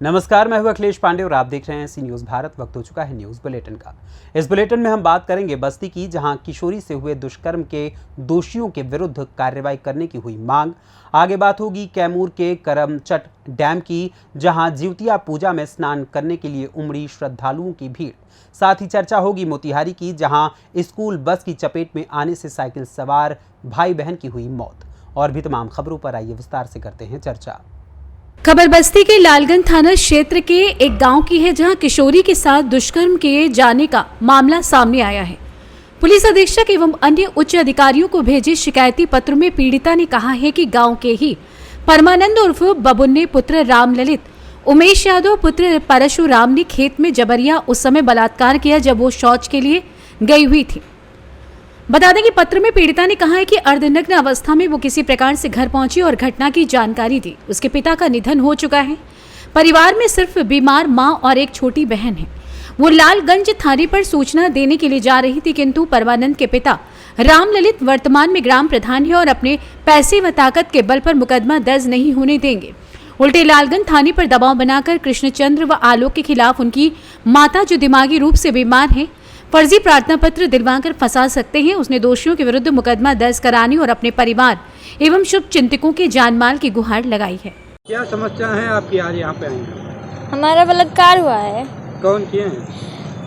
नमस्कार, मैं हूं अखिलेश पांडे और आप देख रहे हैं सी न्यूज़ भारत। वक्त हो चुका है न्यूज़ बुलेटिन का। इस बुलेटिन में हम बात करेंगे बस्ती की, जहां किशोरी से हुए दुष्कर्म के दोषियों के विरुद्ध कार्रवाई करने की हुई मांग। आगे बात होगी कैमूर के करमचट डैम की, जहां जिउतिया पूजा में स्नान करने के लिए उमड़ी श्रद्धालुओं की भीड़। साथ ही चर्चा होगी मोतिहारी की, जहां स्कूल बस की चपेट में आने से साइकिल सवार भाई बहन की हुई मौत। और भी तमाम खबरों पर आइए विस्तार से करते हैं चर्चा। खबर बस्ती के लालगंज थाना क्षेत्र के एक गांव की है, जहां किशोरी के साथ दुष्कर्म किए जाने का मामला सामने आया है। पुलिस अधीक्षक एवं अन्य उच्च अधिकारियों को भेजे शिकायती पत्र में पीड़िता ने कहा है कि गांव के ही परमानंद उर्फ बबुन्ने पुत्र रामललित, उमेश यादव पुत्र परशुराम ने खेत में जबरिया उस समय बलात्कार किया जब वो शौच के लिए गई हुई थी। बता दें कि पत्र में पीड़िता ने कहा है कि अर्धनग्न अवस्था में वो किसी प्रकार से घर पहुंची और घटना की जानकारी दी। उसके पिता का निधन हो चुका है। परिवार में सिर्फ बीमार मां और एक छोटी बहन है। वो लालगंज थाने पर सूचना देने के लिए जा रही थी, किंतु परमानंद के पिता रामललित वर्तमान में ग्राम प्रधान है और अपने पैसे व ताकत के बल पर मुकदमा दर्ज नहीं होने देंगे। उल्टे लालगंज थाने पर दबाव बनाकर कृष्णचंद्र व आलोक के खिलाफ उनकी माता, जो दिमागी रूप से बीमार है, फर्जी प्रार्थना पत्र दिलवाकर फंसा सकते हैं। उसने दोषियों के विरुद्ध मुकदमा दर्ज कराने और अपने परिवार एवं शुभ चिंतकों के जानमाल की गुहार लगाई है। क्या समस्या है आपकी? आज यहाँ पे आई हैं? हमारा बलात्कार हुआ है। कौन किए हैं?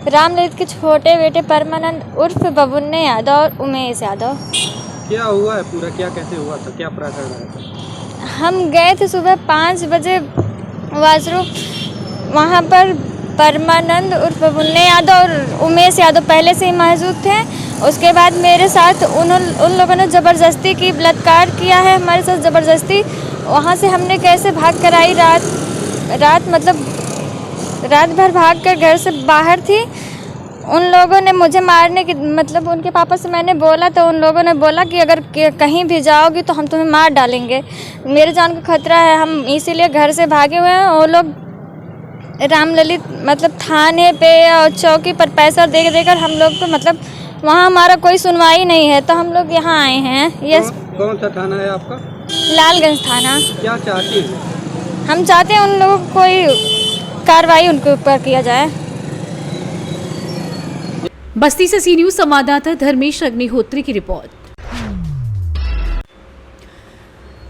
रामललित के छोटे बेटे परमानंद उर्फ बबुन्ने यादव और उमेश यादव। क्या हुआ है पूरा? क्या कैसे हुआ था? क्या प्रकरण है? हम गए थे सुबह 5 बजे वाशरूम। वहाँ पर परमानंद उर्फ बबुन्ने यादव और उमेश यादव पहले से ही मौजूद थे। उसके बाद मेरे साथ उन लोगों ने ज़बरदस्ती की, बलात्कार किया है हमारे साथ ज़बरदस्ती। वहाँ से हमने कैसे भाग कर आई, रात भर भाग कर घर से बाहर थी। उन लोगों ने मुझे मारने की, उनके पापा से मैंने बोला तो उन लोगों ने बोला कि अगर कहीं भी जाओगी तो हम तुम्हें मार डालेंगे। मेरे जान का खतरा है, हम इसीलिए घर से भागे हुए हैं। वो लोग रामललित थाने पे और चौकी पर पैसा दे देकर हम लोग को वहाँ हमारा कोई सुनवाई नहीं है, तो हम लोग यहाँ आए हैं। यस। कौन सा थाना है आपका? लालगंज थाना। क्या चाहती हैं? हम चाहते हैं उन लोगों को कोई कार्रवाई उनके ऊपर किया जाए। बस्ती से सी न्यूज़ संवाददाता धर्मेश अग्निहोत्री की रिपोर्ट।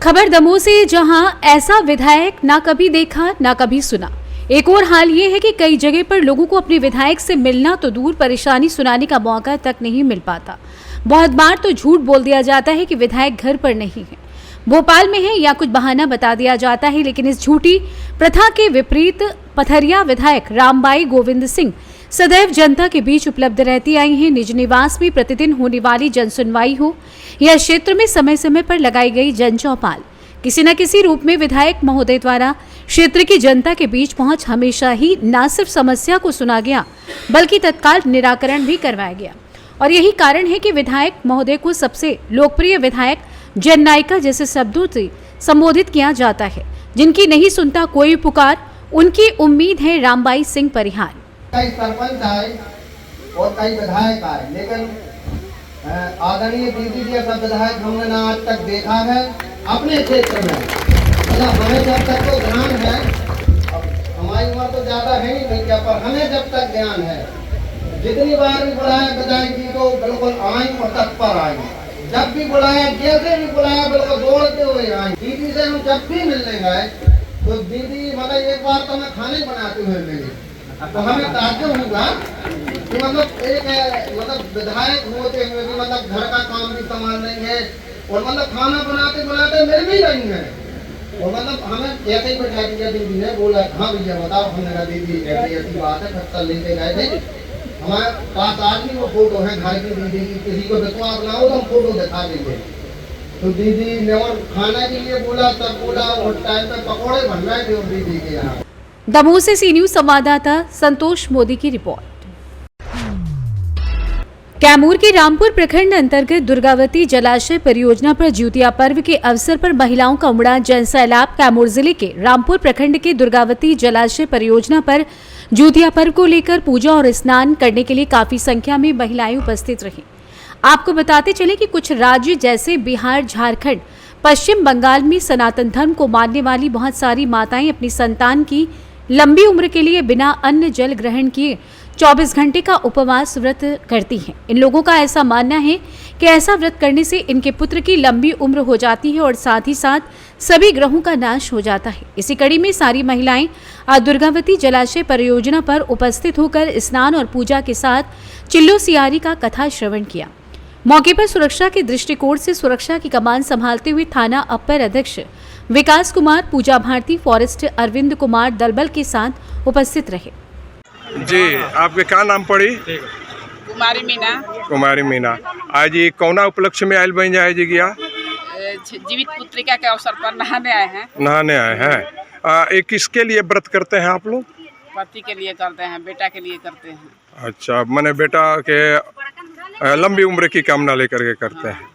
खबर दमोह से, जहां ऐसा विधायक ना कभी देखा ना कभी सुना। एक और हाल ये है कि कई जगह पर लोगों को अपने विधायक से मिलना तो दूर, परेशानी सुनाने का मौका तक नहीं मिल पाता। बहुत बार तो झूठ बोल दिया जाता है कि विधायक घर पर नहीं है, भोपाल में है, या कुछ बहाना बता दिया जाता है। लेकिन इस झूठी प्रथा के विपरीत पथरिया विधायक रामबाई गोविंद सिंह सदैव जनता के बीच उपलब्ध रहती आई हैं। निज निवास में प्रतिदिन होने वाली जन सुनवाई हो या क्षेत्र में समय समय पर लगाई गई जन चौपाल, किसी न किसी रूप में विधायक महोदय द्वारा क्षेत्र की जनता के बीच पहुंच हमेशा ही न सिर्फ समस्या को सुना गया, बल्कि तत्काल निराकरण भी करवाया गया। और यही कारण है कि विधायक महोदय को सबसे लोकप्रिय विधायक जननायिका जैसे शब्दों से संबोधित किया जाता है। जिनकी नहीं सुनता कोई पुकार, उनकी उम्मीद है रामबाई सिंह परिहार। कई सरपंच आए और कई विधायक आए, लेकिन आदरणीय दीदी जी सब विधायक हमने ना आज तक देखा है अपने क्षेत्र में। हमें जब तक तो ध्यान है, हमारी उम्र तो ज्यादा है नहीं क्या, पर हमें जब तक ध्यान है, जितनी बार भी बुलाया विधायक जी को बिल्कुल आए और तत्पर आए। जब भी बुलाया, जैसे भी बुलाया, बिल्कुल दौड़ते हुए आए। दीदी से हम जब भी मिलने गए तो दीदी एक बार तो मैं खाने बनाते हुए मिली, तो हमें ताज्जुब हुआ कि एक विधायक होते हुए भी घर का काम भी संभाल रही है और खाना बनाते बनाते मिल भी रही है। और हमें ऐसे ही बैठा दिया दीदी ने, बोला हाँ भैया बताओ। हमने कहा दीदी ऐसी बात है, खत्ता लेके गए थे। हमारे पास आज भी वो फोटो है घर की दीदी की, किसी को विश्वास ना हो तो हम फोटो दिखा देंगे। तो दीदी ने और खाना के लिए बोला, सब बोला, और टाइम पे पकौड़े बन रहे थे दीदी के यहाँ। दमोह से सी न्यूज़ संवाददाता संतोष मोदी की रिपोर्ट। कैमूर के रामपुर प्रखंड अंतर्गत दुर्गावती जलाशय परियोजना पर जिउतिया पर्व के अवसर पर महिलाओं का उमड़ा जन सैलाब। कैमूर जिले के रामपुर प्रखंड के दुर्गावती जलाशय परियोजना पर जिउतिया पर्व को लेकर पूजा और स्नान करने के लिए काफी संख्या में महिलाएं उपस्थित रहीं। आपको बताते चले कि कुछ राज्य जैसे बिहार, झारखंड, पश्चिम बंगाल में सनातन धर्म को मानने वाली बहुत सारी माताएं अपनी संतान की लंबी उम्र के लिए बिना अन्न जल ग्रहण किए 24 घंटे का उपवास व्रत करती हैं। इन लोगों का ऐसा मानना है कि ऐसा व्रत करने से इनके पुत्र की लंबी उम्र हो जाती है और साथ ही साथ सभी ग्रहों का नाश हो जाता है। इसी कड़ी में सारी महिलाएं आज दुर्गावती जलाशय परियोजना पर उपस्थित होकर स्नान और पूजा के साथ चिल्लो सियारी का कथा श्रवण किया। मौके पर सुरक्षा के दृष्टिकोण से सुरक्षा की कमान संभालते हुए थाना अपर अध्यक्ष विकास कुमार, पूजा भारती, फॉरेस्ट अरविंद कुमार दलबल के साथ उपस्थित रहे। जी, आपके क्या नाम पड़ी? कुमारी मीना। कुमारी मीना, आज ये कौना उपलक्ष्य में आयल बन जाए जी गया? जीवित पुत्रिका के अवसर पर नहाने आए हैं। नहाने आए हैं। ये किसके लिए व्रत करते हैं आप लोग? पति के लिए करते हैं, बेटा के लिए करते हैं। अच्छा, मैंने बेटा के लंबी उम्र की कामना लेकर के करते हैं।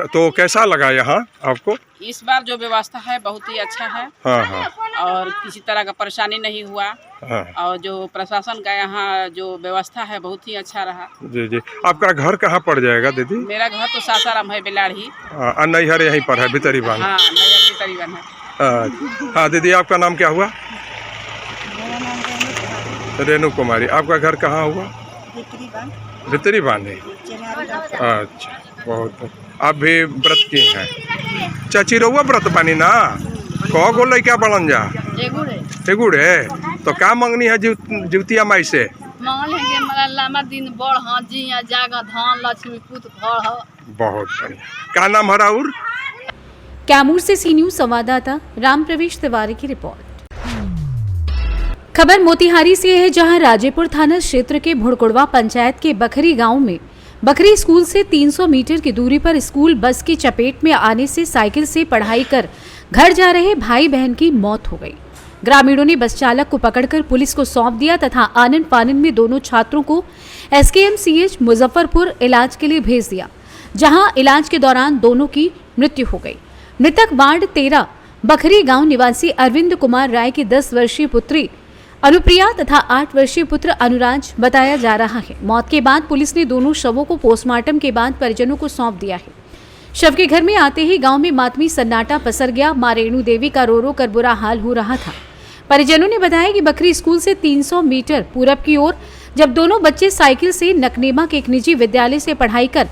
तो कैसा लगा यहाँ आपको? इस बार जो व्यवस्था है बहुत ही अच्छा है। हाँ हाँ। और किसी तरह का परेशानी नहीं हुआ। हाँ। और जो प्रशासन का यहाँ जो व्यवस्था है बहुत ही अच्छा रहा। जी जी। आपका घर कहाँ पड़ जाएगा दीदी? मेरा घर तो सासाराम है, बेलाड़ी। नैहर यहीं पर है, भीतरी बांध। हाँ, नैहर भीतरी बांध है। हाँ दीदी, आपका नाम क्या हुआ? रेणु कुमारी। आपका घर कहाँ हुआ? भीतरी बांध है। अच्छा, बहुत। आप भी व्रत की हैं? चाची रहुआ व्रत पानी ना कह गो लैका बड़न जा एगुड़े तो क्या मंगनी है जीवतिया माई से? मंगल है कि हमारा लंबा दिन बढ़ हाँ जी जागा धान लक्ष्मी पुत्र फल। बहुत बढ़िया। क्या नाम है राउर? कैमूर से सी न्यूज संवाददाता राम प्रवेश तिवारी की रिपोर्ट। खबर मोतिहारी से है, जहां राजेपुर थाना क्षेत्र के भुड़कुड़वा पंचायत के बखरी गांव में बखरी स्कूल से 300 मीटर की दूरी पर स्कूल बस की चपेट में आने से साइकिल से पढ़ाई कर घर जा रहे भाई बहन की मौत हो गई। ग्रामीणों ने बस चालक को पकड़कर पुलिस को सौंप दिया तथा आनन फानन में दोनों छात्रों को SKMCH मुजफ्फरपुर इलाज के लिए भेज दिया, जहां इलाज के दौरान दोनों की मृत्यु हो गई। मृतक वार्ड 13 बखरी गांव निवासी अरविंद कुमार राय की 10 वर्षीय पुत्री अनुप्रिया तथा 8 वर्षीय पुत्र अनुराज बताया जा रहा है। मौत के बाद पुलिस ने दोनों शवों को पोस्टमार्टम के बाद परिजनों को सौंप दिया है। शव के घर में आते ही गांव में मातमी सन्नाटा पसर गया। मां रेणु देवी का रो रो कर बुरा हाल हो रहा था। परिजनों ने बताया कि बखरी स्कूल से 300 मीटर पूरब की ओर जब दोनों बच्चे साइकिल से नकनेमा के एक निजी विद्यालय से पढ़ाई कर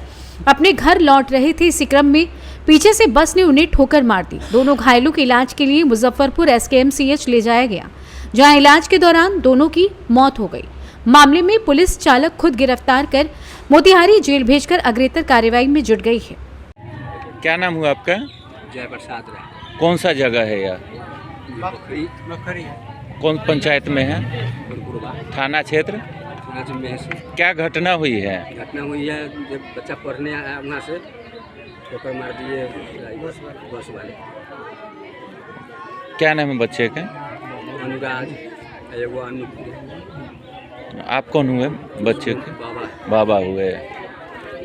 अपने घर लौट रहे थे, इसी क्रम में पीछे से बस ने उन्हें ठोकर मार दी। दोनों घायलों के इलाज के लिए मुजफ्फरपुर SKMCH ले जाया गया, जहां इलाज के दौरान दोनों की मौत हो गई। मामले में पुलिस चालक खुद गिरफ्तार कर मोतिहारी जेल भेजकर अग्रेतर कार्रवाई में जुट गई है। क्या नाम हुआ आपका? जय प्रसाद राय। कौन सा जगह है यह? बखरी कौन पंचायत में है? थाना क्षेत्र? क्या घटना हुई है? घटना हुई है, जब बच्चा पढ़ने आया वहाँ से ठोकर मार दिए बस वाले। क्या नाम है बच्चे का? अनुराज, एगो अनु। आप कौन हुए बच्चे के? बाबा हुए। क्या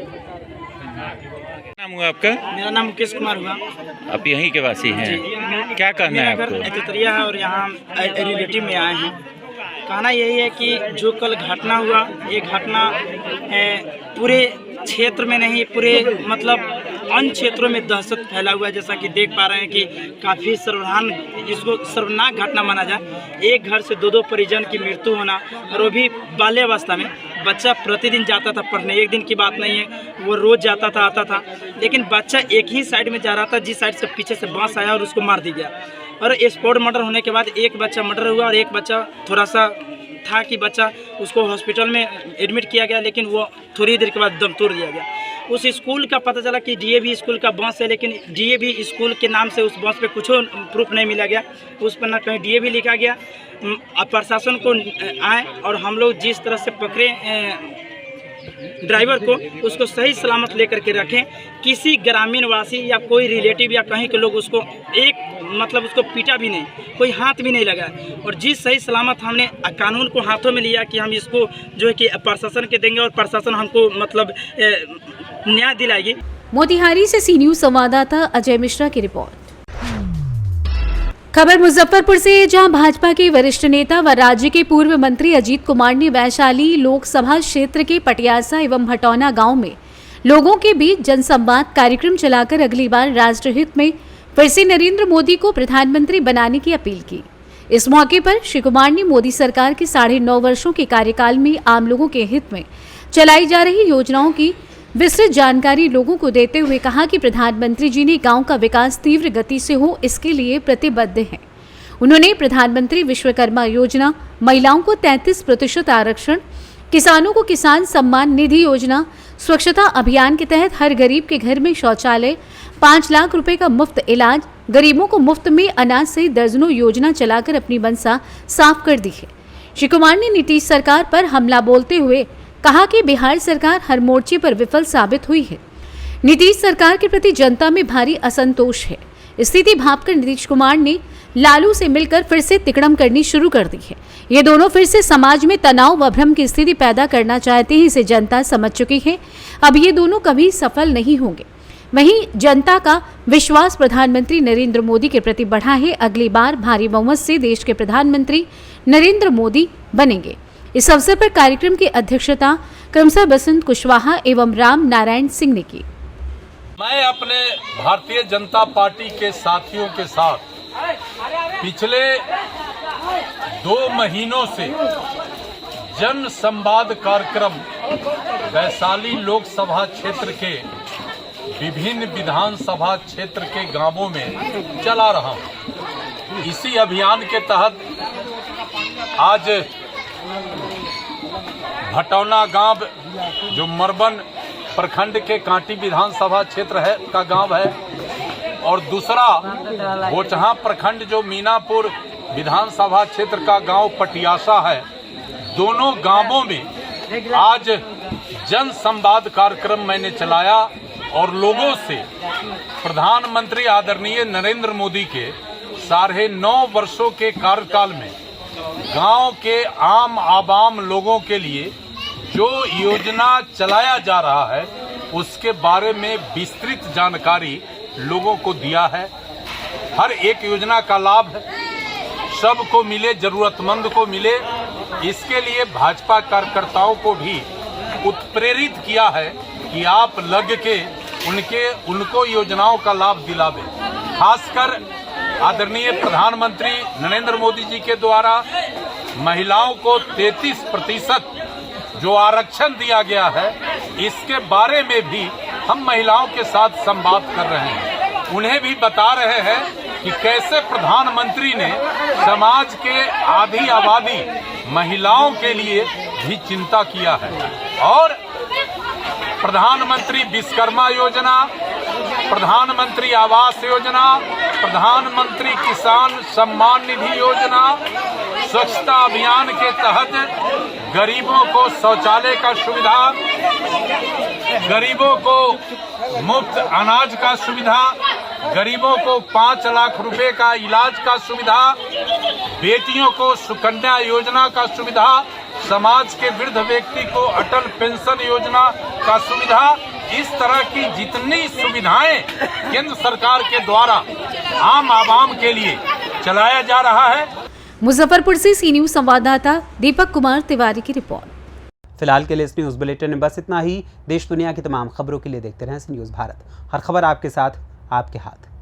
नाम हुआ आपका? मेरा नाम मुकेश कुमार हुआ। आप यहीं के वासी हैं? क्या कहना है आपको? एतरिया है और यहाँ रिलेटिव में आए हैं। कहना यही है कि जो कल घटना हुआ, ये घटना पूरे क्षेत्र में नहीं, पूरे मतलब अन्य क्षेत्रों में दहशत फैला हुआ है। जैसा कि देख पा रहे हैं कि काफ़ी इसको सर्वनाक घटना माना जाए। एक घर से दो परिजन की मृत्यु होना, और वो भी बाल्यावस्था में। बच्चा प्रतिदिन जाता था पढ़ने, एक दिन की बात नहीं है, वो रोज़ जाता था आता था, लेकिन बच्चा एक ही साइड में जा रहा था जिस साइड से पीछे से बांस आया और उसको मार दिया गया। और स्पॉट मर्डर होने के बाद एक बच्चा मर्डर हुआ और एक बच्चा थोड़ा सा था कि बच्चा उसको हॉस्पिटल में एडमिट किया गया, लेकिन वो थोड़ी देर के बाद दम तोड़ दिया गया। उस स्कूल का पता चला कि DAV स्कूल का बस है, लेकिन DAV स्कूल के नाम से उस बस पे कुछ प्रूफ नहीं मिला गया। उस पर ना कहीं DAV लिखा गया। अब प्रशासन को आए और हम लोग जिस तरह से पकड़े ड्राइवर को, उसको सही सलामत लेकर के रखें। किसी ग्रामीण वासी या कोई रिलेटिव या कहीं के लोग उसको मतलब उसको पीटा भी नहीं, कोई हाथ भी नहीं लगा। और जिस सही सलामत हमने कानून को हाथों में लिया कि हम इसको जो है कि प्रशासन के देंगे और प्रशासन हमको मतलब न्याय दिलाएगी। मोतिहारी से सी न्यूज संवाददाता अजय मिश्रा की रिपोर्ट। खबर मुजफ्फरपुर से, जहां भाजपा के वरिष्ठ नेता व राज्य के पूर्व मंत्री अजीत कुमार ने वैशाली लोकसभा क्षेत्र के पटियासा एवं हटौना गांव में लोगों के बीच जनसंवाद कार्यक्रम चलाकर अगली बार राष्ट्रहित में फिर से नरेंद्र मोदी को प्रधानमंत्री बनाने की अपील की। इस मौके पर श्री कुमार ने मोदी सरकार के 9.5 वर्षों के कार्यकाल में आम लोगों के हित में चलाई जा रही योजनाओं की विस्तृत जानकारी लोगों को देते हुए कहा कि प्रधानमंत्री जी ने गांव का विकास तीव्र गति से हो, इसके लिए प्रतिबद्ध हैं। उन्होंने प्रधानमंत्री विश्वकर्मा योजना, महिलाओं को 33% आरक्षण, किसानों को किसान सम्मान निधि योजना, स्वच्छता अभियान के तहत हर गरीब के घर में शौचालय, 5 लाख रुपए का मुफ्त इलाज, गरीबों को मुफ्त में अनाज सहित दर्जनों योजना चलाकर अपनी मंशा साफ कर दी है। श्री कुमार ने नीतीश सरकार पर हमला बोलते हुए कहा कि बिहार सरकार हर मोर्चे पर विफल साबित हुई है। नीतीश सरकार के प्रति जनता में भारी असंतोष है। स्थिति भांपकर नीतीश कुमार ने लालू से मिलकर फिर से तिकड़म करनी शुरू कर दी है। ये दोनों फिर से समाज में तनाव व भ्रम की स्थिति पैदा करना चाहते हैं, इसे जनता समझ चुकी है। अब ये दोनों कभी सफल नहीं होंगे। वहीं जनता का विश्वास प्रधानमंत्री नरेंद्र मोदी के प्रति बढ़ा है। अगली बार भारी बहुमत से देश के प्रधानमंत्री नरेंद्र मोदी बनेंगे। इस अवसर पर कार्यक्रम की अध्यक्षता क्रमशः बसंत कुशवाहा एवं राम नारायण सिंह ने की। मैं अपने भारतीय जनता पार्टी के साथियों के साथ पिछले 2 महीनों से जन संवाद कार्यक्रम वैशाली लोकसभा क्षेत्र के विभिन्न विधानसभा क्षेत्र के गांवों में चला रहा हूं। इसी अभियान के तहत आज भटौना गांव जो मरबन प्रखंड के कांटी विधानसभा क्षेत्र है का गांव है, और दूसरा बोचहा प्रखंड जो मीनापुर विधानसभा क्षेत्र का गांव पटियासा है, दोनों गांवों में आज जन संवाद कार्यक्रम मैंने चलाया और लोगों से प्रधानमंत्री आदरणीय नरेंद्र मोदी के 9.5 वर्षों के कार्यकाल में गांव के आम आवाम लोगों के लिए जो योजना चलाया जा रहा है उसके बारे में विस्तृत जानकारी लोगों को दिया है। हर एक योजना का लाभ सबको मिले, जरूरतमंद को मिले, इसके लिए भाजपा कार्यकर्ताओं को भी उत्प्रेरित किया है कि आप लग के उनको योजनाओं का लाभ दिलावें। खासकर आदरणीय प्रधानमंत्री नरेंद्र मोदी जी के द्वारा महिलाओं को 33% जो आरक्षण दिया गया है, इसके बारे में भी हम महिलाओं के साथ संवाद कर रहे हैं। उन्हें भी बता रहे हैं कि कैसे प्रधानमंत्री ने समाज के आधी आबादी महिलाओं के लिए भी चिंता किया है। और प्रधानमंत्री विश्वकर्मा योजना, प्रधानमंत्री आवास योजना, प्रधानमंत्री किसान सम्मान निधि योजना, स्वच्छता अभियान के तहत गरीबों को शौचालय का सुविधा, गरीबों को मुफ्त अनाज का सुविधा, गरीबों को 5 लाख रुपए का इलाज का सुविधा, बेटियों को सुकन्या योजना का सुविधा, समाज के वृद्ध व्यक्ति को अटल पेंशन योजना का सुविधा, इस तरह की जितनी सुविधाएं केंद्र सरकार के द्वारा आम आवाम के लिए चलाया जा रहा है। मुजफ्फरपुर से सी न्यूज संवाददाता दीपक कुमार तिवारी की रिपोर्ट। फिलहाल के लिए इस न्यूज बुलेटिन में बस इतना ही। देश दुनिया की तमाम खबरों के लिए देखते रहें सी न्यूज भारत। हर खबर आपके साथ, आपके हाथ।